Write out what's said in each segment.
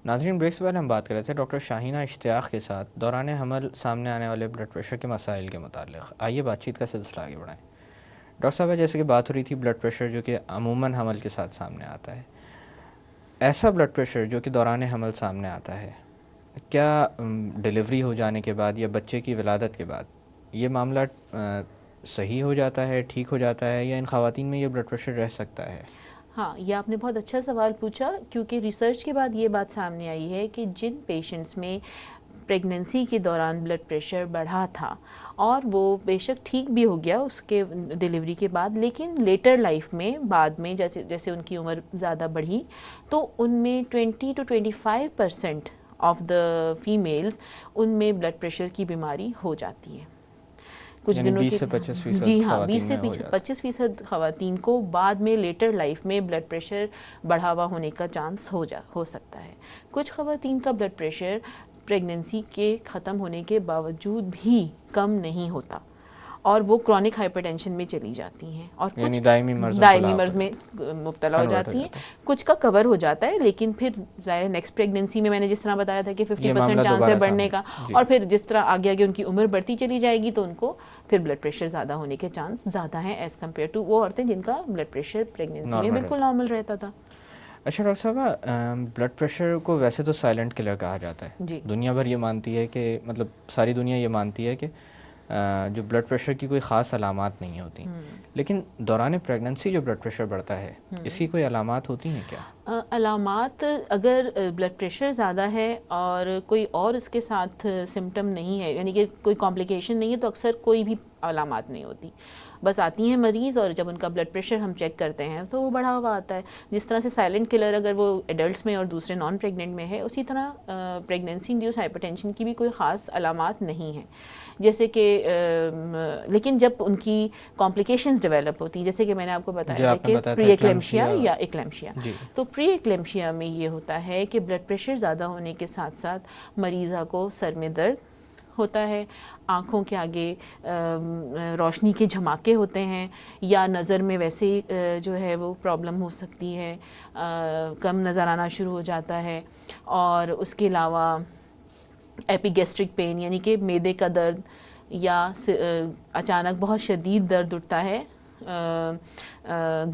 ناظرین، بریک سے پہلے ہم بات کر رہے تھے ڈاکٹر شاہینہ اشتیاق کے ساتھ دوران حمل سامنے آنے والے بلڈ پریشر کے مسائل کے متعلق. آئیے بات چیت کا سلسلہ آگے بڑھائیں. ڈاکٹر صاحب، جیسے کہ بات ہو رہی تھی بلڈ پریشر جو کہ عموماً حمل کے ساتھ سامنے آتا ہے، ایسا بلڈ پریشر جو کہ دوران حمل سامنے آتا ہے، کیا ڈلیوری ہو جانے کے بعد یا بچے کی ولادت کے بعد یہ معاملہ صحیح ہو جاتا ہے، ٹھیک ہو جاتا ہے، یا ان خواتین میں یہ بلڈ پریشر رہ سکتا ہے؟ ہاں، یہ آپ نے بہت اچھا سوال پوچھا، کیونکہ ریسرچ کے بعد یہ بات سامنے آئی ہے کہ جن پیشنٹس میں پریگننسی کے دوران بلڈ پریشر بڑھا تھا اور وہ بے شک ٹھیک بھی ہو گیا اس کے ڈلیوری کے بعد، لیکن لیٹر لائف میں بعد میں جیسے ان کی عمر زیادہ بڑھی تو ان میں 20 to 25% آف دا فیمیلز ان میں بلڈ پریشر کی بیماری ہو جاتی ہے. کچھ یعنی دنوں 20 سے 25% جی ہاں، خواتین 20 سے 25% خواتین کو بعد میں لیٹر لائف میں بلڈ پریشر بڑھا ہوا ہونے کا چانس ہو سکتا ہے. کچھ خواتین کا بلڈ پریشر پریگننسی کے ختم ہونے کے باوجود بھی کم نہیں ہوتا اور وہ کرونک ہائپر ٹینشن میں چلی جاتی ہیں اور یعنی کچھ دائمی مرض میں مبتلا ہو جاتی ہیں. کچھ کا کور ہو جاتا ہے، لیکن پھر ظاہر نیکسٹ پریگننسی میں نے جس طرح بتایا تھا کہ 50% چانس ہے بڑھنے کا، اور پھر جس طرح آگے آگے ان کی عمر بڑھتی چلی جائے گی تو ان کو پھر بلڈ پریشر زیادہ ہونے کے چانس زیادہ ہیں ایز کمپیئر ٹو وہ عورتیں جن کا بلڈ پریشر پریگننسی میں بالکل نارمل رہتا تھا. اچھا ڈاکٹر صاحبہ، بلڈ پریشر کو ویسے تو سائلنٹ کلر کہا جاتا ہے. جی، دنیا بھر یہ مانتی ہے کہ مطلب ساری دنیا یہ مانتی ہے کہ جو بلڈ پریشر کی کوئی خاص علامات نہیں ہوتی، لیکن دوران پریگننسی جو بلڈ پریشر بڑھتا ہے اس کی کوئی علامات ہوتی ہیں کیا؟ علامات، اگر بلڈ پریشر زیادہ ہے اور کوئی اور اس کے ساتھ سمٹم نہیں ہے، یعنی کہ کوئی کمپلیکیشن نہیں ہے، تو اکثر کوئی بھی علامات نہیں ہوتی. بس آتی ہیں مریض اور جب ان کا بلڈ پریشر ہم چیک کرتے ہیں تو وہ بڑھا ہوا آتا ہے. جس طرح سے سائلنٹ کلر اگر وہ ایڈلٹس میں اور دوسرے نان پریگننٹ میں ہے، اسی طرح پریگننسی انڈیوس ہائپر ٹینشن کی بھی کوئی خاص علامات نہیں ہیں. جیسے کہ لیکن جب ان کی کمپلیکیشنز ڈیولپ ہوتی ہیں، جیسے کہ میں نے آپ کو بتایا تھا کہ پری ایکلیمشیا یا ایکلیمشیا، تو پری ایکلیمشیا میں یہ ہوتا ہے کہ بلڈ پریشر زیادہ ہونے کے ساتھ ساتھ مریضہ کو سر میں درد ہوتا ہے، آنکھوں کے آگے روشنی کے جھماکے ہوتے ہیں، یا نظر میں ویسے جو ہے وہ پرابلم ہو سکتی ہے، کم نظر آنا شروع ہو جاتا ہے. اور اس کے علاوہ ایپیگیسٹرک پین یعنی کہ معدے کا درد، یا اچانک بہت شدید درد اٹھتا ہے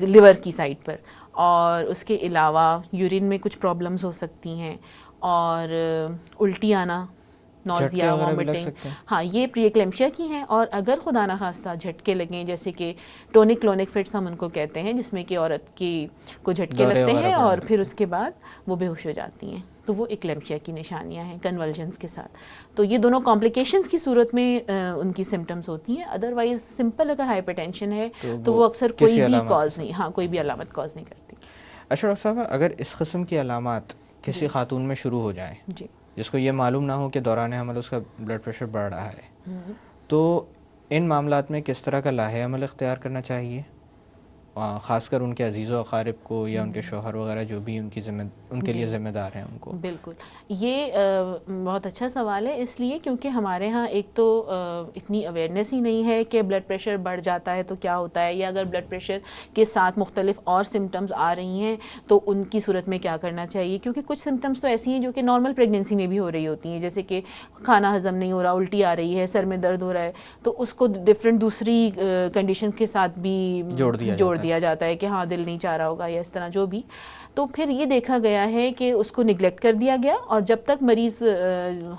لیور کی سائڈ پر. اور اس کے علاوہ یورین میں کچھ پرابلمز ہو سکتی ہیں، اور الٹی آنا، نوزیا، وامٹنگ. ہاں، یہ پری ایکلیمشیا کی ہیں. اور اگر خدا نخواستہ جھٹکے لگیں، جیسے کہ ٹونک کلونک فٹس ہم ان کو کہتے ہیں، جس میں کہ عورت کی کو جھٹکے لگتے ہیں اور پھر اس کے بعد وہ بے ہوش ہو جاتی ہیں، تو وہ ایکلیمشیا کی نشانیاں ہیں کنولجنس کے ساتھ. تو یہ دونوں کمپلیکیشنز کی صورت میں ان کی سمٹمز ہوتی ہیں. ادروائز سمپل اگر ہائپر ٹینشن ہے تو وہ اکثر کوئی بھی کاز نہیں، ہاں کوئی بھی علامت کاز نہیں کرتی. اچھا ڈاکٹر صاحب، اگر اس قسم کی علامات کسی خاتون میں شروع ہو جائیں جس کو یہ معلوم نہ ہو کہ دوران حمل اس کا بلڈ پریشر بڑھ رہا ہے، تو ان معاملات میں کس طرح کا لاحِ عمل اختیار کرنا چاہیے، خاص کر ان کے عزیز و اقارب کو یا ان کے شوہر وغیرہ جو بھی ان کے لیے ذمہ دار ہیں ان کو؟ بالکل، یہ بہت اچھا سوال ہے، اس لیے کیونکہ ہمارے ہاں ایک تو اتنی اویئرنیس ہی نہیں ہے کہ بلڈ پریشر بڑھ جاتا ہے تو کیا ہوتا ہے، یا اگر بلڈ پریشر کے ساتھ مختلف اور سمٹمز آ رہی ہیں تو ان کی صورت میں کیا کرنا چاہیے. کیونکہ کچھ سمٹمز تو ایسی ہیں جو کہ نارمل پریگننسی میں بھی ہو رہی ہوتی ہیں، جیسے کہ کھانا ہضم نہیں ہو رہا، الٹی آ رہی ہے، سر میں درد ہو رہا ہے، تو اس کو ڈفرینٹ دوسری کنڈیشن کے ساتھ بھی جوڑ دیا جاتا ہے کہ ہاں دل نہیں چاہ رہا ہوگا یا اس طرح جو بھی. تو پھر یہ دیکھا گیا ہے کہ اس کو نگلیکٹ کر دیا گیا، اور جب تک مریض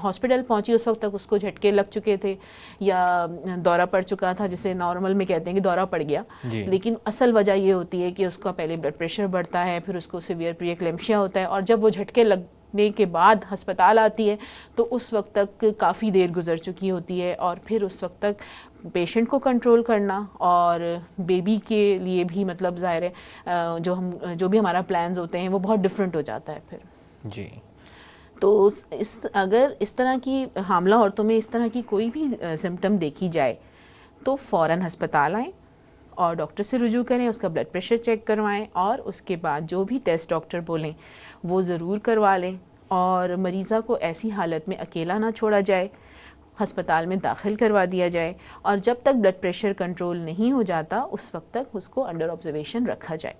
ہاسپٹل پہنچی اس وقت تک اس کو جھٹکے لگ چکے تھے یا دورہ پڑ چکا تھا، جسے نارمل میں کہتے ہیں کہ دورہ پڑ گیا. لیکن اصل وجہ یہ ہوتی ہے کہ اس کا پہلے بلڈ پریشر بڑھتا ہے، پھر اس کو سیویئر پری ایکلیمشیا ہوتا ہے، اور جب وہ جھٹکے لگنے کے بعد ہسپتال آتی ہے تو اس وقت تک کافی دیر گزر چکی ہوتی ہے، اور پھر اس وقت تک پیشنٹ کو کنٹرول کرنا اور بیبی کے لیے بھی مطلب ظاہر ہے جو بھی ہمارا پلانز ہوتے ہیں وہ بہت ڈفرینٹ ہو جاتا ہے پھر. جی، تو اگر اس طرح کی حاملہ عورتوں میں اس طرح کی کوئی بھی سمٹم دیکھی جائے تو فوراً ہسپتال آئیں اور ڈاکٹر سے رجوع کریں، اس کا بلڈ پریشر چیک کروائیں، اور اس کے بعد جو بھی ٹیسٹ ڈاکٹر بولیں وہ ضرور کروا لیں. اور مریضہ کو ایسی حالت میں اکیلا نہ چھوڑا جائے. ہسپتال میں داخل کروا دیا جائے، اور جب تک بلڈ پریشر کنٹرول نہیں ہو جاتا اس وقت تک اس کو انڈر آبزرویشن رکھا جائے۔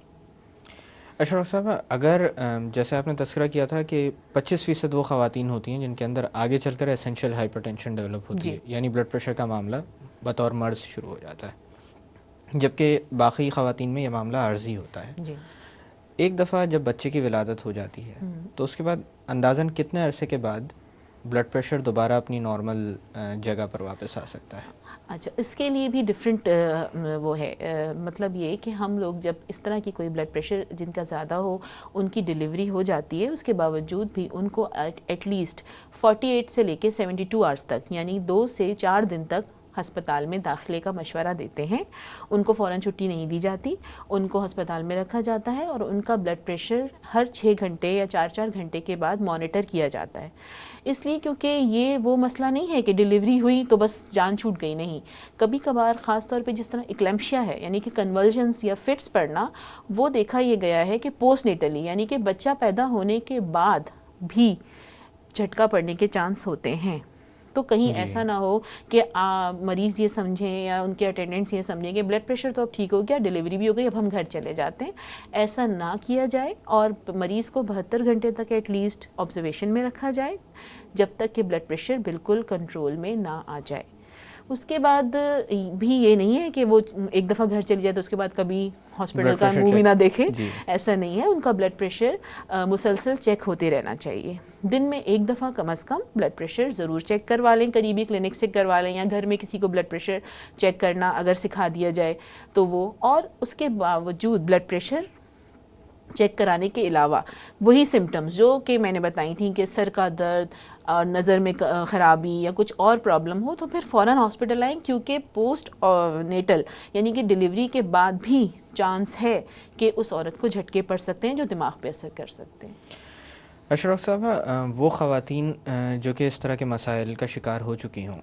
اچھا ڈاکٹر صاحب، اگر جیسے آپ نے تذکرہ کیا تھا کہ 25% وہ خواتین ہوتی ہیں جن کے اندر آگے چل کر اسینشیل ہائپر ٹینشن ڈیولپ ہوتی ہے، یعنی بلڈ پریشر کا معاملہ بطور مرض شروع ہو جاتا ہے، جبکہ باقی خواتین میں یہ معاملہ عارضی ہوتا ہے۔ جی، ایک دفعہ جب بچے کی ولادت ہو جاتی ہے تو اس کے بعد اندازاً کتنے عرصے کے بعد بلڈ پریشر دوبارہ اپنی نارمل جگہ پر واپس آ سکتا ہے؟ اچھا، اس کے لیے بھی ڈفرینٹ وہ ہے، مطلب یہ کہ ہم لوگ جب اس طرح کی کوئی بلڈ پریشر جن کا زیادہ ہو، ان کی ڈیلیوری ہو جاتی ہے، اس کے باوجود بھی ان کو ایٹ لیسٹ 48 سے لے کے 72 آورس تک، یعنی 2 سے 4 دن تک ہسپتال میں داخلے کا مشورہ دیتے ہیں۔ ان کو فوراً چھٹی نہیں دی جاتی، ان کو ہسپتال میں رکھا جاتا ہے اور ان کا بلڈ پریشر ہر 6 گھنٹے یا 4 گھنٹے کے بعد مانیٹر کیا جاتا ہے۔ اس لیے کیونکہ یہ وہ مسئلہ نہیں ہے کہ ڈیلیوری ہوئی تو بس جان چھوٹ گئی، نہیں، کبھی کبھار خاص طور پہ جس طرح اکلیمشیا ہے، یعنی کہ کنولجنس یا فٹس پڑنا، وہ دیکھا یہ گیا ہے کہ پوسٹ نیٹلی، یعنی کہ بچہ پیدا ہونے کے بعد بھی جھٹکا پڑنے کے چانس ہوتے ہیں۔ تو کہیں ایسا نہ ہو کہ مریض یہ سمجھیں یا ان کے اٹینڈنٹس یہ سمجھیں کہ بلڈ پریشر تو اب ٹھیک ہو گیا، ڈیلیوری بھی ہو گئی، اب ہم گھر چلے جاتے ہیں۔ ایسا نہ کیا جائے اور مریض کو 72 گھنٹے تک ایٹ لیسٹ آبزرویشن میں رکھا جائے، جب تک کہ بلڈ پریشر بالکل کنٹرول میں نہ آ جائے۔ اس کے بعد بھی یہ نہیں ہے کہ وہ ایک دفعہ گھر چلی جائے تو اس کے بعد کبھی ہاسپٹل کا منہ بھی نہ دیکھے، ایسا نہیں ہے۔ ان کا بلڈ پریشر مسلسل چیک ہوتے رہنا چاہیے، دن میں ایک دفعہ کم از کم بلڈ پریشر ضرور چیک کروا لیں، قریبی کلینک سے کروا لیں، یا گھر میں کسی کو بلڈ پریشر چیک کرنا اگر سکھا دیا جائے تو وہ۔ اور اس کے باوجود بلڈ پریشر چیک کرانے کے علاوہ وہی سمٹمز جو کہ میں نے بتائی تھیں کہ سر کا درد اور نظر میں خرابی یا کچھ اور پرابلم ہو تو پھر فوراً ہاسپٹل آئیں، کیونکہ پوسٹ نیٹل یعنی کہ ڈیلیوری کے بعد بھی چانس ہے کہ اس عورت کو جھٹکے پڑ سکتے ہیں جو دماغ پہ اثر کر سکتے ہیں۔ اشرف صاحب، وہ خواتین جو کہ اس طرح کے مسائل کا شکار ہو چکی ہوں،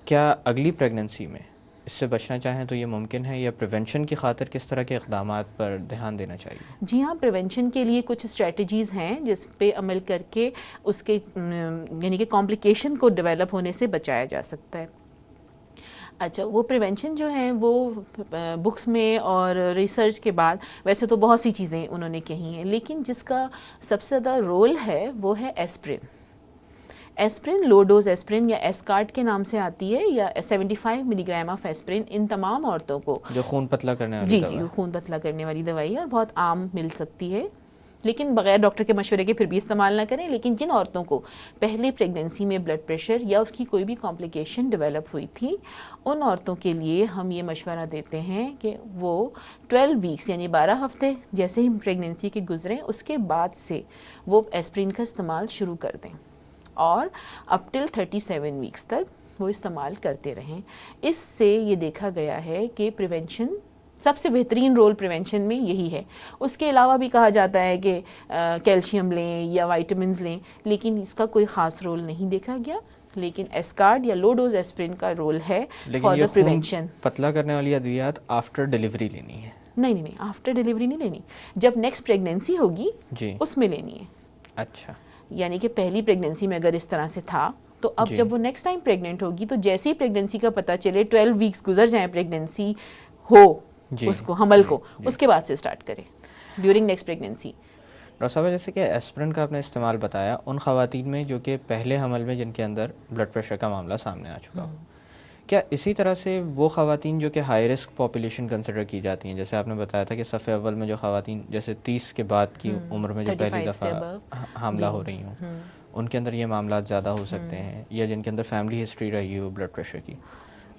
کیا اگلی پریگننسی میں اس سے بچنا چاہیں تو یہ ممکن ہے، یا پریونشن کی خاطر کس طرح کے اقدامات پر دھیان دینا چاہیے؟ جی ہاں، پریونشن کے لیے کچھ اسٹریٹجیز ہیں جس پہ عمل کر کے اس کے یعنی کہ کمپلیکیشن کو ڈیولپ ہونے سے بچایا جا سکتا ہے۔ اچھا، وہ پریونشن جو ہیں وہ بکس میں اور ریسرچ کے بعد ویسے تو بہت سی چیزیں انہوں نے کہی ہیں، لیکن جس کا سب سے زیادہ رول ہے وہ ہے ایسپرین۔ ایسپرین، لو ڈوز ایسپرین یا ایسکارٹ کے نام سے آتی ہے، یا 75 ملی گرام آف ایسپرین ان تمام عورتوں کو، جو خون پتلا کرنے والی جی خون پتلا کرنے والی دوائی ہے اور بہت عام مل سکتی ہے، لیکن بغیر ڈاکٹر کے مشورے کے پھر بھی استعمال نہ کریں۔ لیکن جن عورتوں کو پہلے پریگننسی میں بلڈ پریشر یا اس کی کوئی بھی کمپلیکیشن ڈیولپ ہوئی تھی، ان عورتوں کے لیے ہم یہ مشورہ دیتے ہیں کہ وہ 12 ویکس یعنی 12 ہفتے جیسے ہی پریگننسی کے گزریں اس کے بعد سے وہ ایسپرین کا استعمال شروع کر دیں، اور اپ ٹل 37 ویکس تک وہ استعمال کرتے رہیں۔ اس سے یہ دیکھا گیا ہے کہ پریونشن، سب سے بہترین رول پریونشن میں یہی ہے۔ اس کے علاوہ بھی کہا جاتا ہے کہ کیلشیم لیں یا وائٹامنز لیں، لیکن اس کا کوئی خاص رول نہیں دیکھا گیا، لیکن ایسکارڈ یا لو ڈوز ایسپرین کا رول ہے فار دا پریونشن۔ پتلا کرنے والی ادویات آفٹر ڈیلیوری لینی ہے؟ نہیں، آفٹر ڈیلیوری نہیں لینی، جب نیکسٹ پریگننسی ہوگی اس میں لینی ہے۔ اچھا، یعنی کہ پہلی پریگننسی میں اگر اس طرح سے تھا تو اب جب وہ نیکسٹ ٹائم پریگننٹ ہوگی تو جیسے ہی پریگننسی کا پتہ چلے، 12 ویکس گزر جائیں پریگننسی ہو اس کو، حمل کو، اس کے بعد سے سٹارٹ کریں ڈیورنگ نیکسٹ پریگننسی۔ ڈاکٹر صاحب، جیسے کہ ایسپرین کا آپ نے استعمال بتایا ان خواتین میں جو کہ پہلے حمل میں جن کے اندر بلڈ پریشر کا معاملہ سامنے آ چکا ہو، کیا اسی طرح سے وہ خواتین جو کہ ہائی رسک پاپولیشن کنسیڈر کی جاتی ہیں، جیسے آپ نے بتایا تھا کہ صف اول میں جو خواتین جیسے 30 کے بعد کی عمر میں جو پہلی دفعہ حاملہ ہو رہی ہوں، ان کے اندر یہ معاملات زیادہ ہو سکتے ہیں، یا جن کے اندر فیملی ہسٹری رہی ہو بلڈ پریشر کی،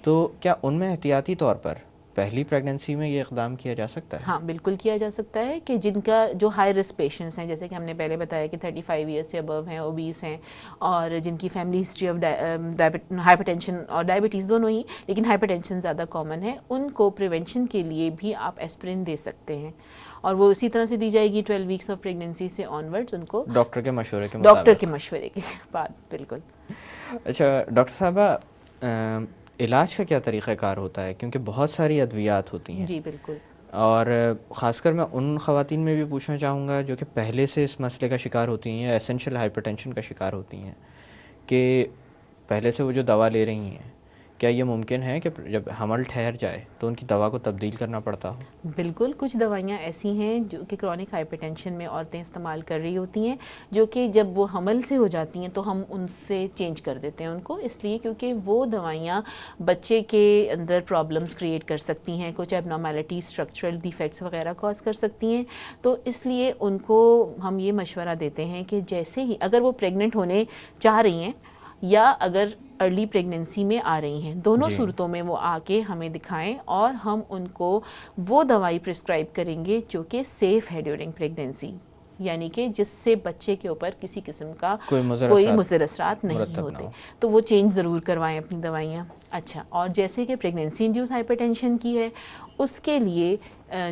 تو کیا ان میں احتیاطی طور پر پہلی پریگننسی میں یہ اقدام کیا جا سکتا ہے؟ ہاں بالکل کیا جا سکتا ہے، کہ جن کا جو ہائی رسک پیشنٹس ہیں، جیسے کہ ہم نے پہلے بتایا کہ 35 ایئرس سے ابو ہیں، اوبیس ہیں، اور جن کی family history of hyper tension اور ڈائبٹیز دونوں ہی، لیکن ہائپر ٹینشن زیادہ کامن ہے، ان کو پریونشن کے لیے بھی آپ ایسپرین دے سکتے ہیں، اور وہ اسی طرح سے دی جائے گی 12 ویکس آف پریگننسی سے آنورڈز، ان کو ڈاکٹر کے مشورے کے ڈاکٹر کے مشورے کے بعد۔ بالکل۔ اچھا ڈاکٹر صاحبہ، علاج کا کیا طریقہ کار ہوتا ہے؟ کیونکہ بہت ساری ادویات ہوتی ہیں۔ جی بالکل۔ اور خاص کر میں ان خواتین میں بھی پوچھنا چاہوں گا جو کہ پہلے سے اس مسئلے کا شکار ہوتی ہیں یا ایسینشیل ہائپر ٹینشن کا شکار ہوتی ہیں، کہ پہلے سے وہ جو دوا لے رہی ہیں، کیا یہ ممکن ہے کہ جب حمل ٹھہر جائے تو ان کی دوا کو تبدیل کرنا پڑتا ہو؟ بالکل، کچھ دوائیاں ایسی ہیں جو کہ کرونک ہائپر ٹینشن میں عورتیں استعمال کر رہی ہوتی ہیں، جو کہ جب وہ حمل سے ہو جاتی ہیں تو ہم ان سے چینج کر دیتے ہیں ان کو، اس لیے کیونکہ وہ دوائیاں بچے کے اندر پرابلمس کریٹ کر سکتی ہیں، کچھ اب نارمیلٹی اسٹرکچرل ڈیفیکٹس وغیرہ کاز کر سکتی ہیں، تو اس لیے ان کو ہم یہ مشورہ دیتے ہیں کہ جیسے ہی اگر وہ پریگننٹ ہونے چاہ رہی ہیں یا اگر ارلی پریگننسی میں آ رہی ہیں، دونوں جی صورتوں میں وہ آ کے ہمیں دکھائیں اور ہم ان کو وہ دوائی پرسکرائب کریں گے جو کہ سیف ہے ڈیورنگ پریگننسی، یعنی کہ جس سے بچے کے اوپر کسی قسم کا کوئی مضر اثرات نہیں مرتب نہ ہوتے، ہو۔ تو وہ چینج ضرور کروائیں اپنی دوائیاں۔ اچھا، اور جیسے کہ پریگننسی انڈیوس ہائپر ٹینشن کی ہے، اس کے لیے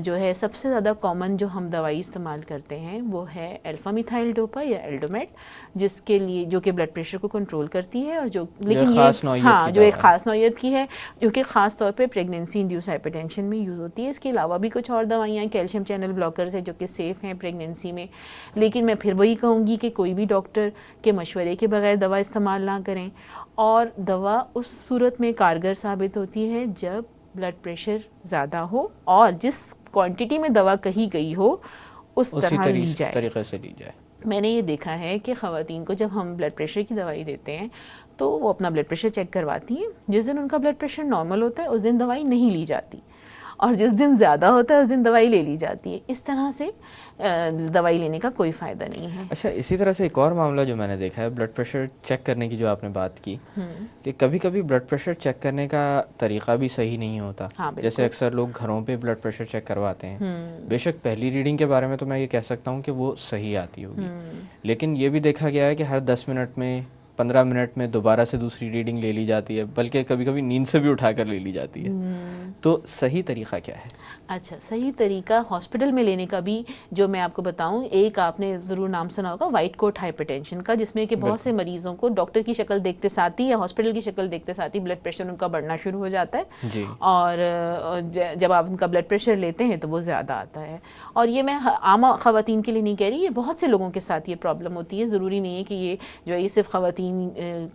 جو ہے سب سے زیادہ کامن جو ہم دوائی استعمال کرتے ہیں وہ ہے الفا میتھائل ڈوپا یا ایلڈومیٹ، جس کے لیے جو کہ بلڈ پریشر کو کنٹرول کرتی ہے، اور جو لیکن خاص یہ نوعیت کی جو ایک دوا ہے۔ خاص نوعیت کی ہے جو کہ خاص طور پہ پریگننسی انڈیوس ہائپر ٹینشن میں یوز ہوتی ہے۔ اس کے علاوہ بھی کچھ اور دوائیاں ہیں، کیلشیم چینل بلاکرز ہیں جو کہ سیف ہیں پریگننسی میں، لیکن میں پھر وہی کہوں گی کہ کوئی بھی ڈاکٹر کے مشورے کے بغیر دوا استعمال نہ کریں، اور دوا اس صورت میں کارگر ثابت ہوتی ہے جب بلڈ پریشر زیادہ ہو اور جس کوانٹٹی میں دوا کہی گئی ہو اس اسی طرح لی جائے۔ طریقے سے لی جائے۔ میں نے یہ دیکھا ہے کہ خواتین کو جب ہم بلڈ پریشر کی دوائی دیتے ہیں تو وہ اپنا بلڈ پریشر چیک کرواتی ہیں، جس دن ان کا بلڈ پریشر نارمل ہوتا ہے اس دن دوائی نہیں لی جاتی، اور جس دن زیادہ ہوتا ہے اس دن دوائی لے لی جاتی ہے۔ اس طرح سے دوائی لینے کا کوئی فائدہ نہیں ہے۔ اچھا، اسی طرح سے ایک اور معاملہ جو میں نے دیکھا ہے بلڈ پریشر چیک کرنے کی، جو آپ نے بات کی کہ کبھی کبھی بلڈ پریشر چیک کرنے کا طریقہ بھی صحیح نہیں ہوتا۔ ہاں بالکل، جیسے اکثر لوگ گھروں پہ بلڈ پریشر چیک کرواتے ہیں، بے شک پہلی ریڈنگ کے بارے میں تو میں یہ کہہ سکتا ہوں کہ وہ صحیح آتی ہوگی، لیکن یہ بھی دیکھا گیا ہے کہ ہر 10 منٹ میں 15 منٹ میں دوبارہ سے دوسری ریڈنگ لے لی جاتی ہے، بلکہ کبھی کبھی نیند سے بھی اٹھا کر لے لی جاتی ہے۔ تو صحیح طریقہ کیا ہے؟ اچھا، صحیح طریقہ ہاسپٹل میں لینے کا بھی جو میں آپ کو بتاؤں، ایک آپ نے ضرور نام سنا ہوگا وائٹ کوٹ ہائپر ٹینشن کا، جس میں کہ بہت سے مریضوں کو ڈاکٹر کی شکل دیکھتے ساتھ ہی یا ہاسپٹل کی شکل دیکھتے ساتھ ہی بلڈ پریشر ان کا بڑھنا شروع ہو جاتا ہے، جی، اور جب آپ ان کا بلڈ پریشر لیتے ہیں تو وہ زیادہ آتا ہے۔ اور یہ میں عام خواتین کے لیے نہیں کہہ رہی، یہ بہت سے لوگوں کے ساتھ یہ پرابلم ہوتی ہے، ضروری نہیں ہے کہ یہ جو ہے یہ صرف خواتین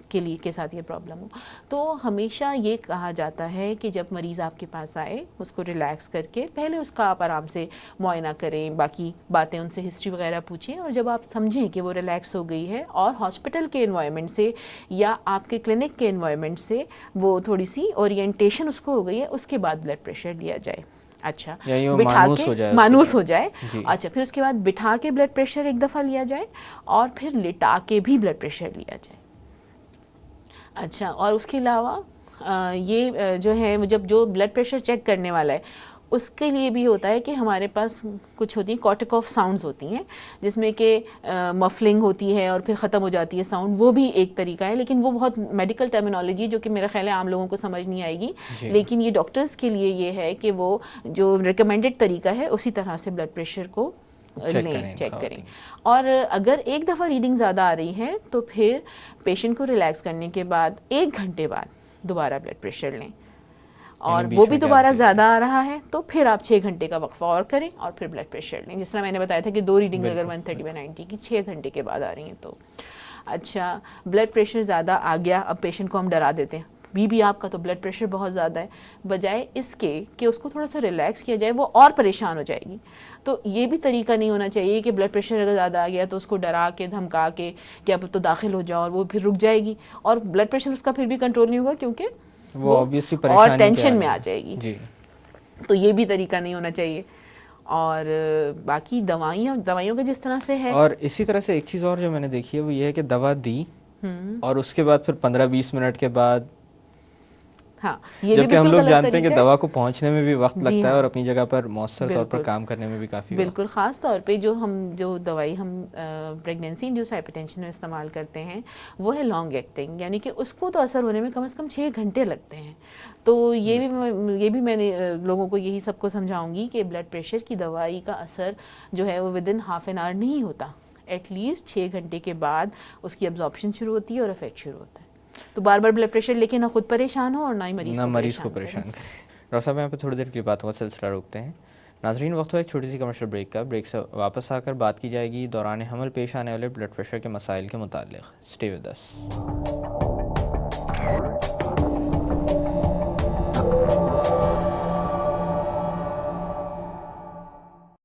کے لیے کے ساتھ یہ پرابلم ہو۔ تو ہمیشہ یہ کہا جاتا ہے کہ جب مریض آپ کے پاس آئے اس کو ریلیکس کر کے پہلے اس کا آپ آرام سے معائنہ کریں، باقی باتیں ان سے ہسٹری وغیرہ پوچھیں، اور جب آپ سمجھیں کہ وہ ریلیکس ہو گئی ہے اور ہاسپٹل کے انوائرمنٹ سے یا آپ کے کلینک کے انوائرمنٹ سے وہ تھوڑی سی اورینٹیشن اس کو ہو گئی ہے، اس کے بعد بلڈ پریشر لیا جائے۔ اچھا، بٹھا کے مانوس ہو جائے، اچھا پھر اس کے بعد بٹھا کے بلڈ پریشر ایک دفعہ لیا جائے اور پھر لٹا کے بھی بلڈ پریشر لیا جائے۔ اچھا، اور اس کے علاوہ یہ جو ہے جب جو بلڈ پریشر چیک کرنے والا ہے اس کے لیے بھی ہوتا ہے کہ ہمارے پاس کچھ ہوتی ہیں کارٹیکوف ساؤنڈز ہوتی ہیں، جس میں کہ مفلنگ ہوتی ہے اور پھر ختم ہو جاتی ہے ساؤنڈ، وہ بھی ایک طریقہ ہے، لیکن وہ بہت میڈیکل ٹرمینالوجی جو کہ میرا خیال ہے عام لوگوں کو سمجھ نہیں آئے گی، لیکن یہ ڈاکٹرز کے لیے یہ ہے کہ وہ جو ریکمینڈڈ طریقہ ہے اسی طرح سے بلڈ پریشر کو چیک کریں، اور اگر ایک دفعہ ریڈنگ زیادہ آ رہی ہے تو پھر پیشنٹ کو ریلیکس کرنے کے بعد 1 گھنٹے بعد دوبارہ بلڈ پریشر لیں، اور وہ بھی دوبارہ زیادہ آ رہا ہے تو پھر آپ 6 گھنٹے کا وقفہ اور کریں اور پھر بلڈ پریشر لیں، جس طرح میں نے بتایا تھا کہ 2 ریڈنگ اگر 130/90 کی 6 گھنٹے کے بعد آ رہی ہیں تو۔ اچھا، بلڈ پریشر زیادہ آ گیا، اب پیشنٹ کو ہم ڈرا دیتے ہیں، بی آپ کا تو بلڈ پریشر بہت زیادہ ہے، بجائے اس کے کہ اس کو تھوڑا سا ریلیکس کیا جائے وہ اور پریشان ہو جائے گی۔ تو یہ بھی طریقہ نہیں ہونا چاہیے کہ بلڈ پریشر اگر زیادہ آ گیا تو اس کو ڈرا کے دھمکا کے کہ اب تو داخل ہو جاؤ، اور وہ پھر رک جائے گی اور بلڈ پریشر اس کا پھر بھی کنٹرول نہیں ہوگا کیونکہ وہ اور ٹینشن میں آ جائے گی۔ جی، تو یہ بھی طریقہ نہیں ہونا چاہیے۔ اور باقی دوائیوں کا جس طرح سے ہے، اور اسی طرح سے ایک چیز اور جو میں نے دیکھی ہے وہ یہ ہے کہ دوا دی اور اس کے بعد پھر 15-20 منٹ کے بعد، ہاں یہ بھی جبکہ ہم بالکل لوگ غلط جانتے ہیں کہ طریقہ ہے۔ دوا کو پہنچنے میں بھی وقت لگتا ہے اور ہاں، اپنی جگہ پر مؤثر طور پر بالکل کام کرنے میں بھی کافی وقت۔ بالکل، خاص طور پہ جو دوائی ہم پریگنینسی انڈیوس ہائپر ٹینشن میں استعمال کرتے ہیں وہ ہے لانگ ایکٹنگ، یعنی کہ اس کو تو اثر ہونے میں کم از کم 6 گھنٹے لگتے ہیں۔ تو یہ بھی میں نے لوگوں کو یہی سب کو سمجھاؤں گی کہ بلڈ پریشر کی دوائی کا اثر جو ہے وہ ودن ہاف این آور نہیں ہوتا، ایٹ لیسٹ 6 گھنٹے کے بعد اس کی ابزارپشن شروع ہوتی ہے اور افیکٹ شروع ہوتا ہے۔ تو بار بار بلڈ پریشر لے کے نہ خود پریشان ہو اور نہ ہی مریض کو پریشان کرے۔ ڈاکٹر صاحب یہاں پہ تھوڑی دیر کے لیے باتوں کا سلسلہ روکتے ہیں۔ ناظرین، وقت ہوا ایک چھوٹی سی کمرشل بریک کا۔ بریک سے واپس آ کر بات کی جائے گی دوران حمل پیش آنے والے بلڈ پریشر کے مسائل کے متعلق۔ Stay with us. ہے.